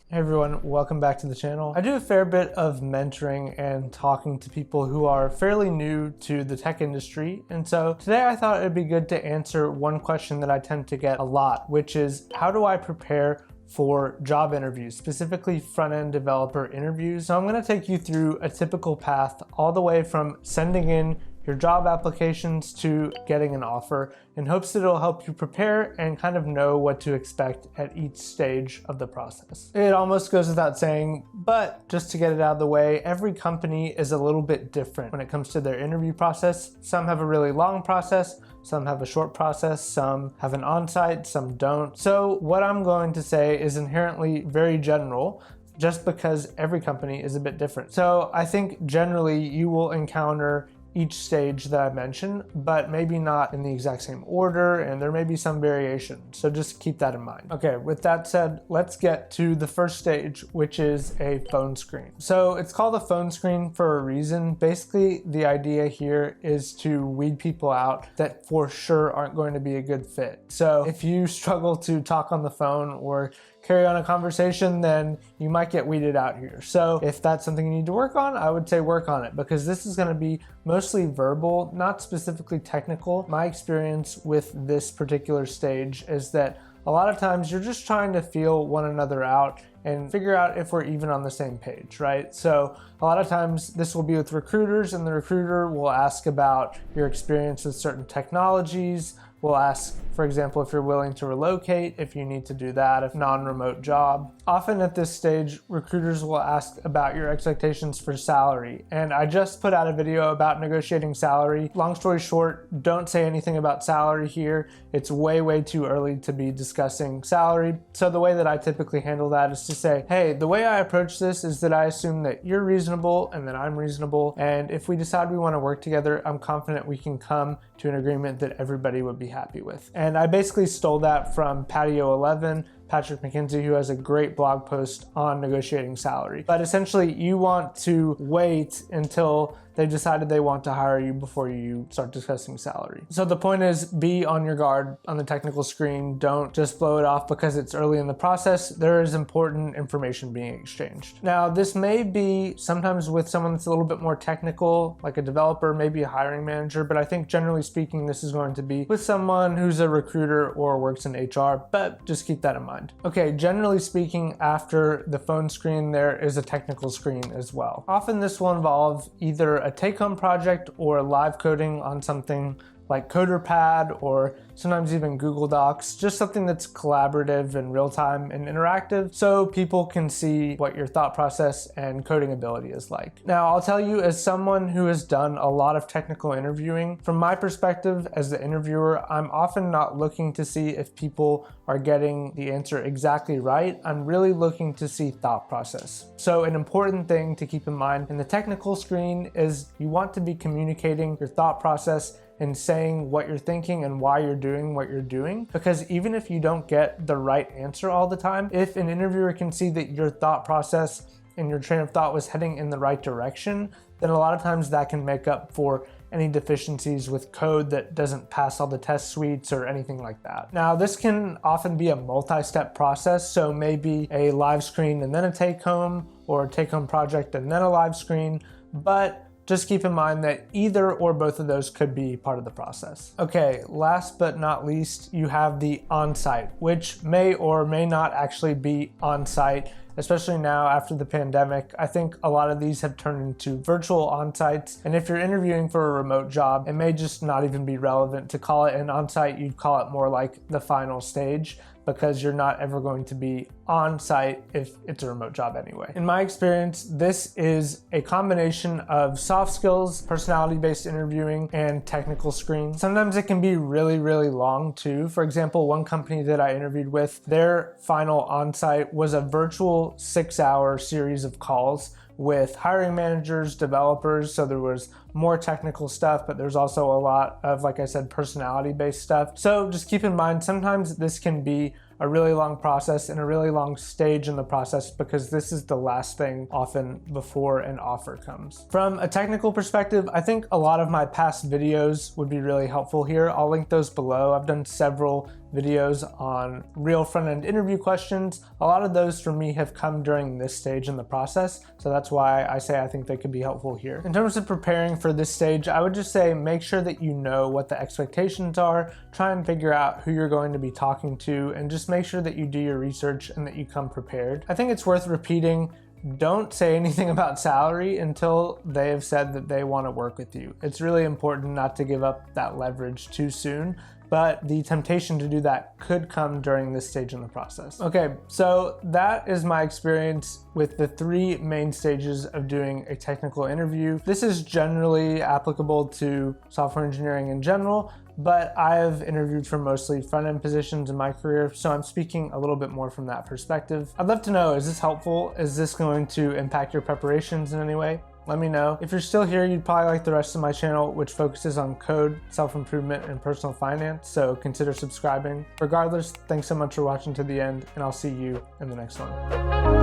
Hey everyone, welcome back to the channel. I do a fair bit of mentoring and talking to people who are fairly new to the tech industry. And so today I thought it'd be good to answer one question that I tend to get a lot, which is how do I prepare for job interviews, specifically front-end developer interviews? So I'm gonna take you through a typical path all the way from sending in your job applications to getting an offer in hopes that it'll help you prepare and kind of know what to expect at each stage of the process. It almost goes without saying, but just to get it out of the way, every company is a little bit different when it comes to their interview process. Some have a really long process, some have a short process, some have an on-site, some don't. So what I'm going to say is inherently very general, just because every company is a bit different. So I think generally you will encounter each stage that I mentioned, but maybe not in the exact same order, and there may be some variation. So just keep that in mind. Okay, with that said, let's get to the first stage, which is a phone screen. So it's called a phone screen for a reason. Basically, the idea here is to weed people out that for sure aren't going to be a good fit. So if you struggle to talk on the phone or carry on a conversation, then you might get weeded out here. So if that's something you need to work on, I would say work on it, because this is going to be mostly verbal, not specifically technical. My experience with this particular stage is that a lot of times you're just trying to feel one another out and figure out if we're even on the same page, right? So a lot of times this will be with recruiters, and the recruiter will ask about your experience with certain technologies. We'll ask, for example, if you're willing to relocate, if you need to do that, if non-remote job. Often at this stage, recruiters will ask about your expectations for salary. And I just put out a video about negotiating salary. Long story short, don't say anything about salary here. It's way, way too early to be discussing salary. So the way that I typically handle that is to say, hey, the way I approach this is that I assume that you're reasonable and that I'm reasonable. And if we decide we want to work together, I'm confident we can come to an agreement that everybody would be happy with. And I basically stole that from Patio 11, Patrick McKenzie, who has a great blog post on negotiating salary. But essentially, you want to wait until they decided they want to hire you before you start discussing salary. So the point is, be on your guard on the technical screen. Don't just blow it off because it's early in the process. There is important information being exchanged. Now, this may be sometimes with someone that's a little bit more technical, like a developer, maybe a hiring manager, but I think generally speaking, this is going to be with someone who's a recruiter or works in HR, but just keep that in mind. Okay, generally speaking, after the phone screen, there is a technical screen as well. Often this will involve either a take-home project or live coding on something like CoderPad, or sometimes even Google Docs, just something that's collaborative and real-time and interactive so people can see what your thought process and coding ability is like. Now, I'll tell you, as someone who has done a lot of technical interviewing, from my perspective as the interviewer, I'm often not looking to see if people are getting the answer exactly right. I'm really looking to see thought process. So an important thing to keep in mind in the technical screen is you want to be communicating your thought process and saying what you're thinking and why you're doing what you're doing. Because even if you don't get the right answer all the time, if an interviewer can see that your thought process and your train of thought was heading in the right direction, then a lot of times that can make up for any deficiencies with code that doesn't pass all the test suites or anything like that. Now, this can often be a multi-step process, so maybe a live screen and then a take-home, or a take-home project and then a live screen, but just keep in mind that either or both of those could be part of the process. Okay, last but not least, you have the on-site, which may or may not actually be on-site, especially now after the pandemic. I think a lot of these have turned into virtual on-sites, and if you're interviewing for a remote job, it may just not even be relevant to call it an on-site. You'd call it more like the final stage, because you're not ever going to be on site if it's a remote job anyway. In my experience, this is a combination of soft skills, personality-based interviewing, and technical screens. Sometimes it can be really, really long too. For example, one company that I interviewed with, their final on-site was a virtual 6-hour series of calls with hiring managers, developers, so there was more technical stuff, but there's also a lot of, like I said, personality-based stuff. So just keep in mind, sometimes this can be a really long process and a really long stage in the process, because this is the last thing often before an offer comes. From a technical perspective, I think a lot of my past videos would be really helpful here. I'll link those below. I've done several videos on real front-end interview questions. A lot of those for me have come during this stage in the process, so that's why I say I think they could be helpful here. In terms of preparing for this stage, I would just say make sure that you know what the expectations are, try and figure out who you're going to be talking to, and just make sure that you do your research and that you come prepared. I think it's worth repeating, don't say anything about salary until they have said that they want to work with you. It's really important not to give up that leverage too soon, but the temptation to do that could come during this stage in the process. Okay, so that is my experience with the 3 main stages of doing a technical interview. This is generally applicable to software engineering in general, but I've interviewed for mostly front-end positions in my career, so I'm speaking a little bit more from that perspective. I'd love to know, is this helpful? Is this going to impact your preparations in any way? Let me know. If you're still here, you'd probably like the rest of my channel, which focuses on code, self-improvement, and personal finance, so consider subscribing. Regardless, thanks so much for watching to the end, and I'll see you in the next one.